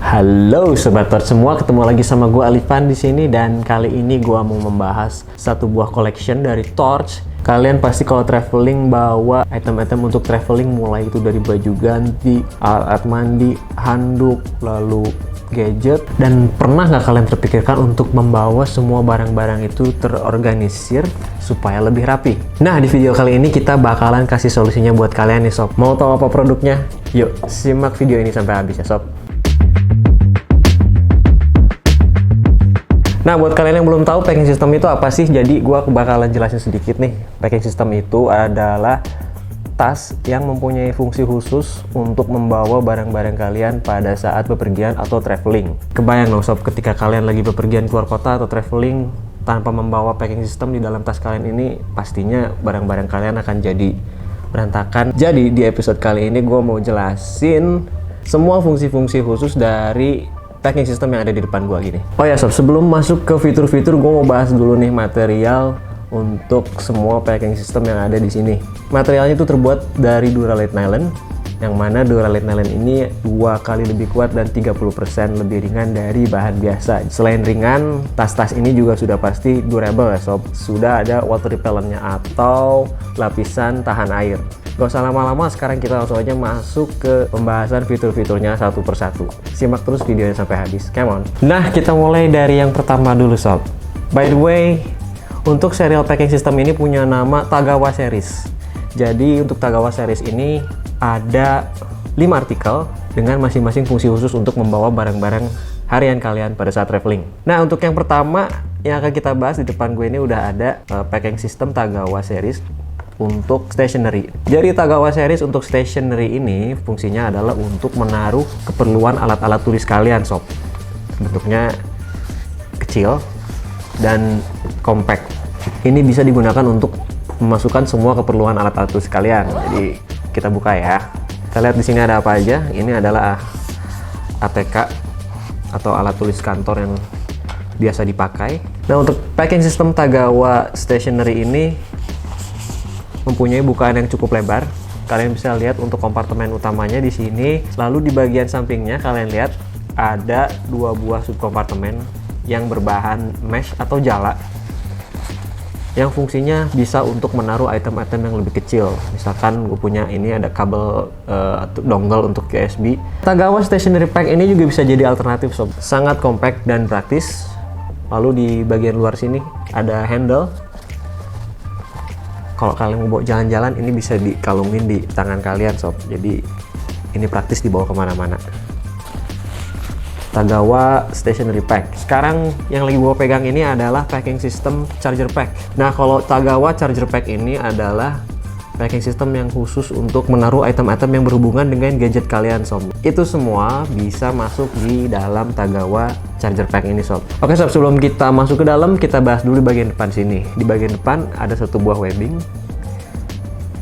Halo sobat Torch semua, ketemu lagi sama gue Alifan di sini dan kali ini gue mau membahas satu buah collection dari Torch. Kalian pasti kalau traveling bawa item-item untuk traveling, mulai itu dari baju ganti, alat mandi, handuk, lalu gadget. Dan pernah nggak kalian terpikirkan untuk membawa semua barang-barang itu terorganisir supaya lebih rapi? Nah, di video kali ini kita bakalan kasih solusinya buat kalian nih sob. Mau tahu apa produknya? Yuk simak video ini sampai habis ya sob. Nah, buat kalian yang belum tahu packing system itu apa sih, jadi gua bakalan jelasin sedikit nih. Packing system itu adalah tas yang mempunyai fungsi khusus untuk membawa barang-barang kalian pada saat bepergian atau traveling. Kebayang dong sob, ketika kalian lagi bepergian keluar kota atau traveling tanpa membawa packing system di dalam tas kalian ini, pastinya barang-barang kalian akan jadi berantakan. Jadi di episode kali ini gua mau jelasin semua fungsi-fungsi khusus dari packing system yang ada di depan gua gini. Oh ya sob, sebelum masuk ke fitur-fitur, gua mau bahas dulu nih material untuk semua packing system yang ada di sini. Materialnya itu terbuat dari Duralite Nylon, yang mana Duralite Nylon ini 2 kali lebih kuat dan 30% lebih ringan dari bahan biasa. Selain ringan, tas-tas ini juga sudah pasti durable ya sob. Sudah ada water repellentnya atau lapisan tahan air. Gak usah lama-lama, sekarang kita langsung aja masuk ke pembahasan fitur-fiturnya satu persatu. Simak terus videonya sampai habis, come on. Nah, kita mulai dari yang pertama dulu sob. By the way, untuk serial packing system ini punya nama Tagawa Series. Jadi untuk Tagawa Series ini ada 5 artikel dengan masing-masing fungsi khusus untuk membawa barang-barang harian kalian pada saat traveling. Nah, untuk yang pertama yang akan kita bahas, di depan gue ini udah ada packing system Tagawa Series untuk stationery. Jadi Tagawa Series untuk stationery ini fungsinya adalah untuk menaruh keperluan alat-alat tulis kalian sob. Bentuknya kecil dan compact. Ini bisa digunakan untuk memasukkan semua keperluan alat-alat tulis kalian. Jadi kita buka ya. Kita lihat di sini ada apa aja. Ini adalah ATK atau alat tulis kantor yang biasa dipakai. Nah, untuk packing system Tagawa stationery ini mempunyai bukaan yang cukup lebar. Kalian bisa lihat untuk kompartemen utamanya di sini. Lalu di bagian sampingnya kalian lihat ada 2 buah subkompartemen yang berbahan mesh atau jala, yang fungsinya bisa untuk menaruh item-item yang lebih kecil. Misalkan gue punya ini ada kabel dongle untuk USB. Tagawa Stationery Pack ini juga bisa jadi alternatif sob. Sangat compact dan praktis. Lalu di bagian luar sini ada handle. Kalau kalian mau bawa jalan-jalan, ini bisa dikalungin di tangan kalian sob. Jadi ini praktis dibawa kemana-mana. Tagawa Stationery Pack. Sekarang yang lagi gua pegang ini adalah packing system charger pack. Nah, kalau Tagawa charger pack ini adalah packing system yang khusus untuk menaruh item-item yang berhubungan dengan gadget kalian sob. Itu semua bisa masuk di dalam Tagawa charger pack ini sob. Oke sob, sebelum kita masuk ke dalam, kita bahas dulu di bagian depan sini. Di bagian depan ada satu buah webbing.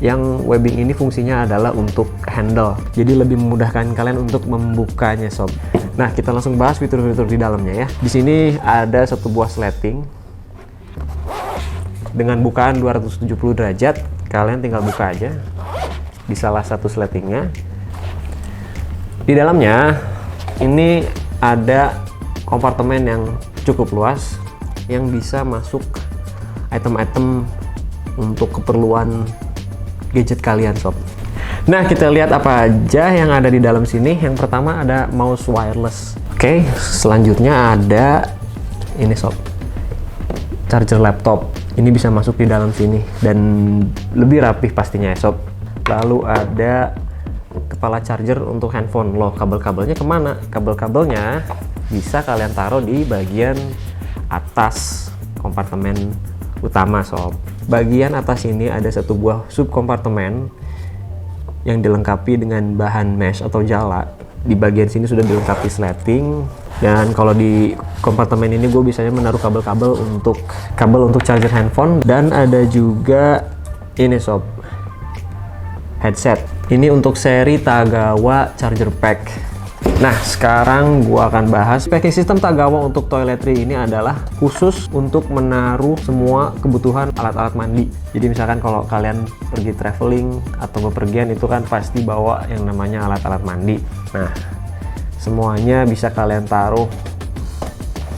Yang webbing ini fungsinya adalah untuk handle. Jadi lebih memudahkan kalian untuk membukanya sob. Nah, kita langsung bahas fitur-fitur di dalamnya ya. Di sini ada satu buah sleting dengan bukaan 270 derajat. Kalian tinggal buka aja di salah satu sletingnya. Di dalamnya ini ada kompartemen yang cukup luas yang bisa masuk item-item untuk keperluan gadget kalian sob. Nah, kita lihat apa aja yang ada di dalam sini. Yang pertama ada mouse wireless. Oke, selanjutnya ada ini sob, charger laptop. Ini bisa masuk di dalam sini dan lebih rapih pastinya ya sob. Lalu ada kepala charger untuk handphone. Loh, kabel-kabelnya kemana? Kabel-kabelnya bisa kalian taruh di bagian atas kompartemen utama sob. Bagian atas ini ada satu buah subkompartemen yang dilengkapi dengan bahan mesh atau jala. Di bagian sini sudah dilengkapi sleting. Dan kalau di kompartemen ini gue biasanya menaruh kabel-kabel untuk charger handphone. Dan ada juga ini sob, headset. Ini untuk seri Tagawa charger pack. Nah, sekarang gua akan bahas packing system Tagawa untuk toiletry. Ini adalah khusus untuk menaruh semua kebutuhan alat-alat mandi. Jadi misalkan kalau kalian pergi traveling atau bepergian itu kan pasti bawa yang namanya alat-alat mandi. Nah, Semuanya bisa kalian taruh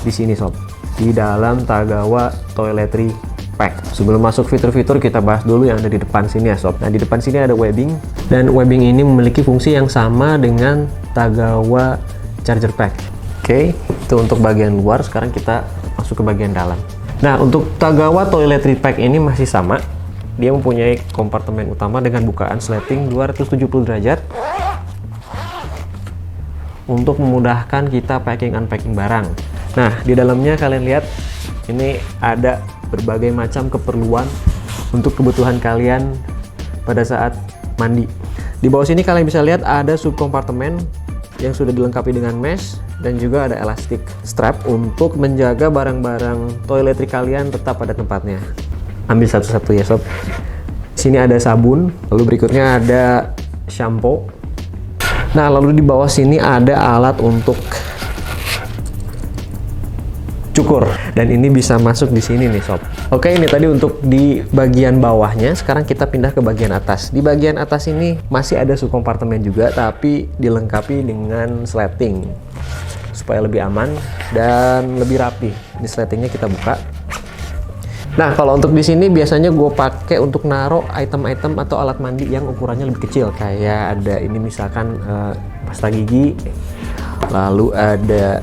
di sini sob, di dalam Tagawa Toiletry Pack. Sebelum masuk fitur-fitur, kita bahas dulu yang ada di depan sini ya sob. Nah, di depan sini ada webbing, dan webbing ini memiliki fungsi yang sama dengan Tagawa Charger Pack. Oke, itu untuk bagian luar. Sekarang kita masuk ke bagian dalam. Nah, untuk Tagawa Toiletry Pack ini masih sama. Dia mempunyai kompartemen utama dengan bukaan sleting 270 derajat untuk memudahkan kita packing unpacking barang. Nah, di dalamnya kalian lihat ini ada berbagai macam keperluan untuk kebutuhan kalian pada saat mandi. Di bawah sini kalian bisa lihat ada subkompartemen yang sudah dilengkapi dengan mesh dan juga ada elastic strap untuk menjaga barang-barang toiletry kalian tetap pada tempatnya. Ambil satu-satu ya sob. Sini ada sabun, lalu berikutnya ada shampoo. Nah, lalu di bawah sini ada alat untuk cukur, dan ini bisa masuk di sini nih sob. Oke, ini tadi untuk di bagian bawahnya. Sekarang kita pindah ke bagian atas. Di bagian atas ini masih ada subkompartemen juga, tapi dilengkapi dengan sleting supaya lebih aman dan lebih rapi. Di sletingnya kita buka. Nah, kalau untuk di sini biasanya gue pakai untuk naruh item-item atau alat mandi yang ukurannya lebih kecil. Kayak ada ini misalkan pasta gigi, lalu ada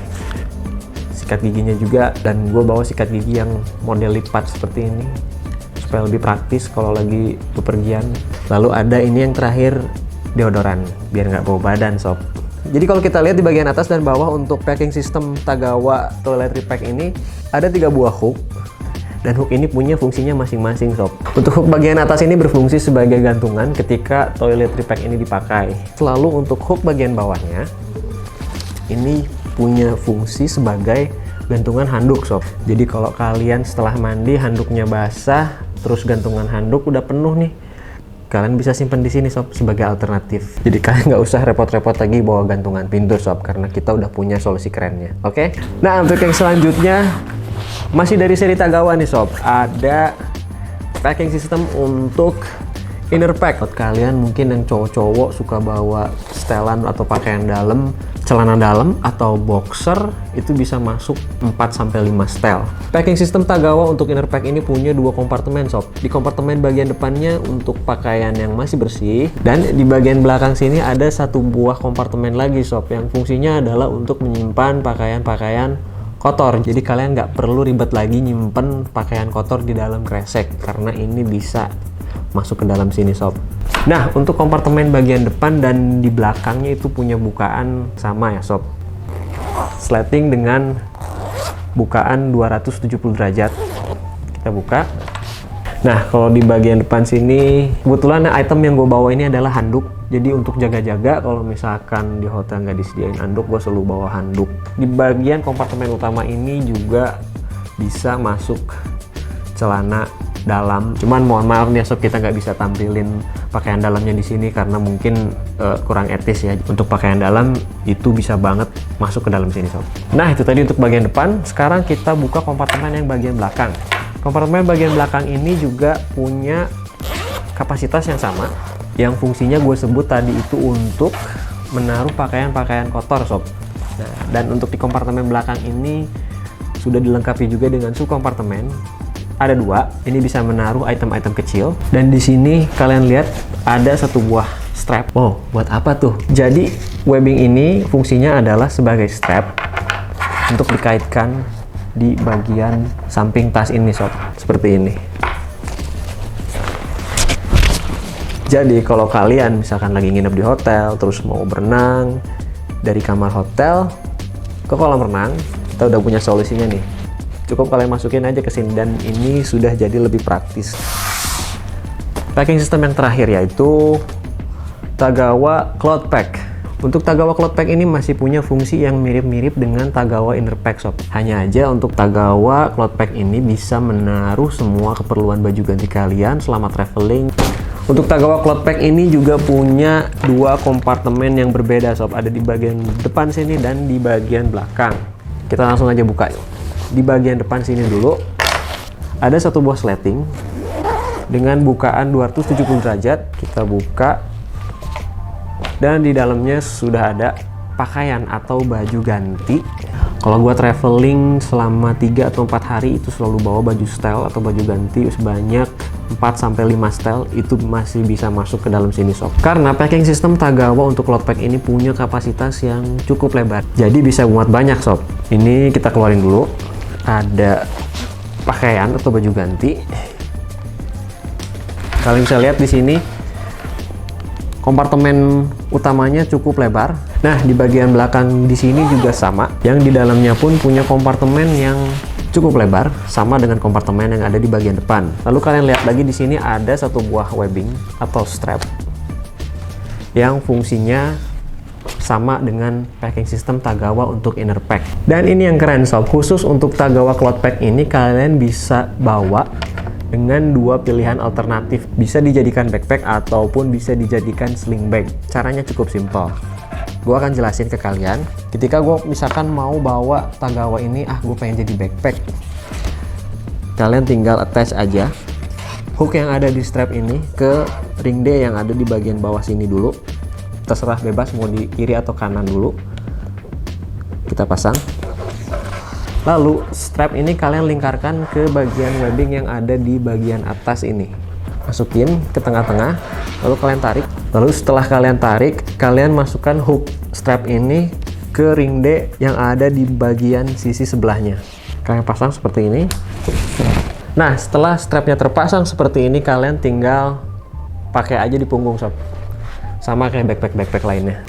sikat giginya juga, dan gue bawa sikat gigi yang model lipat seperti ini supaya lebih praktis kalau lagi bepergian. Lalu ada ini yang terakhir, deodoran, biar nggak bau badan sob. Jadi kalau kita lihat di bagian atas dan bawah untuk packing system Tagawa Toiletry Pack ini ada 3 buah hook. Dan hook ini punya fungsinya masing-masing sob. Untuk hook bagian atas ini berfungsi sebagai gantungan ketika toiletry pack ini dipakai. Lalu untuk hook bagian bawahnya ini punya fungsi sebagai gantungan handuk sob. Jadi kalau kalian setelah mandi handuknya basah, terus gantungan handuk udah penuh nih, kalian bisa simpan di sini sob sebagai alternatif. Jadi kalian nggak usah repot-repot lagi bawa gantungan pintu sob, karena kita udah punya solusi kerennya. Oke? Nah, untuk yang selanjutnya masih dari seri Tagawa nih sob, ada packing system untuk inner pack. Buat kalian mungkin yang cowok-cowok suka bawa setelan atau pakaian dalam, celana dalam atau boxer, itu bisa masuk 4-5 setel. Packing system Tagawa untuk inner pack ini punya 2 kompartemen sob. Di kompartemen bagian depannya untuk pakaian yang masih bersih, dan di bagian belakang sini ada 1 buah kompartemen lagi sob yang fungsinya adalah untuk menyimpan pakaian-pakaian kotor. Jadi kalian nggak perlu ribet lagi nyimpen pakaian kotor di dalam kresek, karena ini bisa masuk ke dalam sini sob. Nah, untuk kompartemen bagian depan dan di belakangnya itu punya bukaan sama ya sob. Sleting dengan bukaan 270 derajat. Kita buka. Nah, kalau di bagian depan sini kebetulan item yang gue bawa ini adalah handuk. Jadi untuk jaga-jaga kalau misalkan di hotel nggak disediain handuk, gue selalu bawa handuk. Di bagian kompartemen utama ini juga bisa masuk celana dalam. Cuman mohon maaf nih sob, kita nggak bisa tampilin pakaian dalamnya di sini karena mungkin kurang etis ya. Untuk pakaian dalam itu bisa banget masuk ke dalam sini sob. Nah, itu tadi untuk bagian depan. Sekarang kita buka kompartemen yang bagian belakang. Kompartemen bagian belakang ini juga punya kapasitas yang sama, yang fungsinya gue sebut tadi itu untuk menaruh pakaian-pakaian kotor sob. Nah, dan untuk di kompartemen belakang ini sudah dilengkapi juga dengan subkompartemen. Ada 2, ini bisa menaruh item-item kecil, dan di sini kalian lihat ada 1 buah strap. Oh, buat apa tuh? Jadi webbing ini fungsinya adalah sebagai strap untuk dikaitkan di bagian samping tas ini sob, seperti ini. Jadi kalau kalian misalkan lagi nginep di hotel terus mau berenang dari kamar hotel ke kolam renang, kita udah punya solusinya nih. Cukup kalian masukin aja ke sini, dan ini sudah jadi lebih praktis. Packing system yang terakhir yaitu Tagawa Cloth Pack. Untuk Tagawa Cloth Pack ini masih punya fungsi yang mirip-mirip dengan Tagawa Inner Pack sob. Hanya aja untuk Tagawa Cloth Pack ini bisa menaruh semua keperluan baju ganti kalian selama traveling. Untuk Tagawa Cloth Pack ini juga punya 2 kompartemen yang berbeda sob. Ada di bagian depan sini dan di bagian belakang. Kita langsung aja buka yuk. Di bagian depan sini dulu ada 1 buah sleting dengan bukaan 270 derajat. Kita buka, dan di dalamnya sudah ada pakaian atau baju ganti. Kalau gua traveling selama 3 atau 4 hari itu selalu bawa baju style atau baju ganti sebanyak 4-5 style, itu masih bisa masuk ke dalam sini sob. Karena packing system Tagawa untuk cloth pack ini punya kapasitas yang cukup lebar. Jadi bisa muat banyak sob. Ini kita keluarin dulu. Ada pakaian atau baju ganti. Kalian bisa lihat di sini kompartemen utamanya cukup lebar. Nah, di bagian belakang di sini juga sama. Yang di dalamnya pun punya kompartemen yang cukup lebar, sama dengan kompartemen yang ada di bagian depan. Lalu kalian lihat lagi di sini ada satu buah webbing atau strap yang fungsinya sama dengan packing system Tagawa untuk inner pack. Dan ini yang keren sob, khusus untuk Tagawa cloth pack ini kalian bisa bawa dengan 2 pilihan alternatif. Bisa dijadikan backpack ataupun bisa dijadikan sling bag. Caranya cukup simpel. Gue akan jelasin ke kalian. Ketika gue misalkan mau bawa Tagawa ini, gue pengen jadi backpack. Kalian tinggal attach aja hook yang ada di strap ini ke ring D yang ada di bagian bawah sini dulu. Terserah bebas mau di kiri atau kanan dulu. Kita pasang. Lalu strap ini kalian lingkarkan ke bagian webbing yang ada di bagian atas ini. Masukin ke tengah-tengah, lalu kalian tarik. Lalu setelah kalian tarik, kalian masukkan hook strap ini ke ring D yang ada di bagian sisi sebelahnya. Kalian pasang seperti ini. Nah, setelah strapnya terpasang seperti ini, kalian tinggal pakai aja di punggung sob. Sama kayak backpack lainnya.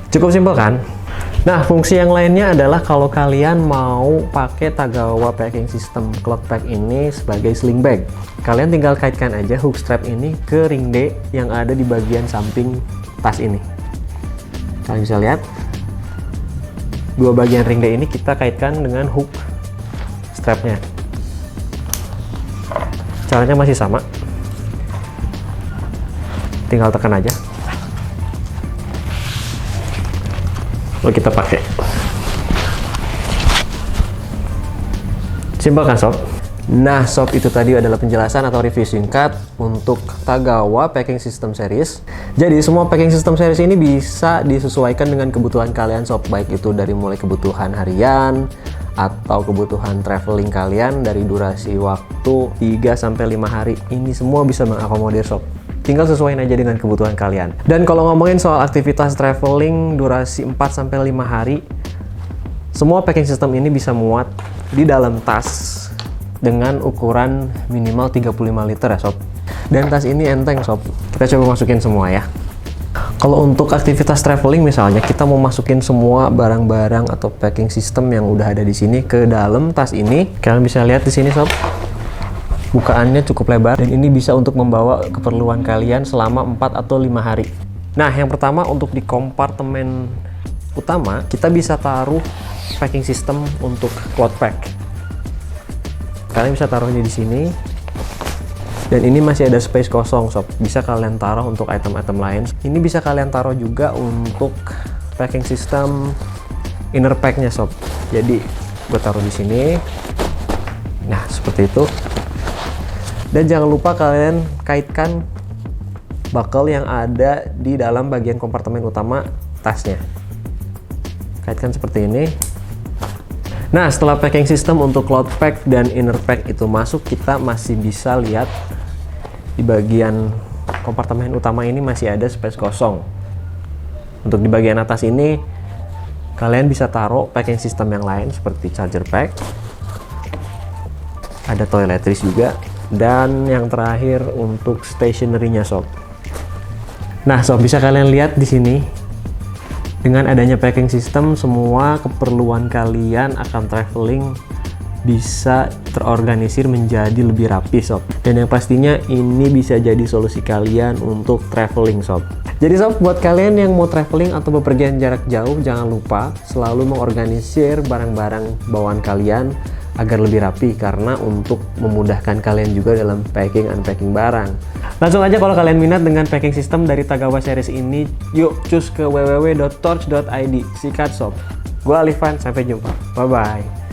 Cukup simpel kan? Nah, fungsi yang lainnya adalah kalau kalian mau pakai Tagawa packing system cloth pack ini sebagai sling bag, kalian tinggal kaitkan aja hook strap ini ke ring D yang ada di bagian samping tas ini. Kalian bisa lihat, 2 bagian ring D ini kita kaitkan dengan hook strapnya. Caranya masih sama, tinggal tekan aja. Lalu kita pakai. Simpel kan sob? Nah sob, itu tadi adalah penjelasan atau review singkat untuk Tagawa packing system series. Jadi semua packing system series ini bisa disesuaikan dengan kebutuhan kalian sob, baik itu dari mulai kebutuhan harian atau kebutuhan traveling kalian dari durasi waktu 3-5 hari. Ini semua bisa mengakomodir sob. Tinggal sesuaiin aja dengan kebutuhan kalian. Dan kalau ngomongin soal aktivitas traveling durasi 4-5 hari, semua packing system ini bisa muat di dalam tas dengan ukuran minimal 35 liter ya sob. Dan tas ini enteng sob. Kita coba masukin semua ya. Kalau untuk aktivitas traveling misalnya kita mau masukin semua barang-barang atau packing system yang udah ada di sini ke dalam tas ini, kalian bisa lihat di sini sob. Bukaannya cukup lebar dan ini bisa untuk membawa keperluan kalian selama 4 atau 5 hari. Nah, yang pertama untuk di kompartemen utama, kita bisa taruh packing system untuk cloth pack. Kalian bisa taruhnya di sini. Dan ini masih ada space kosong sob. Bisa kalian taruh untuk item-item lain. Ini bisa kalian taruh juga untuk packing system inner pack-nya sob. Jadi, gue taruh di sini. Nah, seperti itu. Dan jangan lupa kalian kaitkan buckle yang ada di dalam bagian kompartemen utama tasnya. Kaitkan seperti ini. Nah, setelah packing system untuk cloth pack dan inner pack itu masuk, kita masih bisa lihat di bagian kompartemen utama ini masih ada space kosong. Untuk di bagian atas ini, kalian bisa taruh packing system yang lain seperti charger pack. Ada toiletries juga. Dan yang terakhir untuk stationery-nya sob. Nah sob, bisa kalian lihat di sini dengan adanya packing system, semua keperluan kalian akan traveling bisa terorganisir menjadi lebih rapi sob. Dan yang pastinya ini bisa jadi solusi kalian untuk traveling sob. Jadi sob, buat kalian yang mau traveling atau bepergian jarak jauh, jangan lupa selalu mengorganisir barang-barang bawaan kalian agar lebih rapi, karena untuk memudahkan kalian juga dalam packing unpacking barang. Langsung aja kalau kalian minat dengan packing system dari Tagawa series ini, yuk cus ke www.torch.id. Sikat sob. Gue Alifan, sampai jumpa. Bye bye.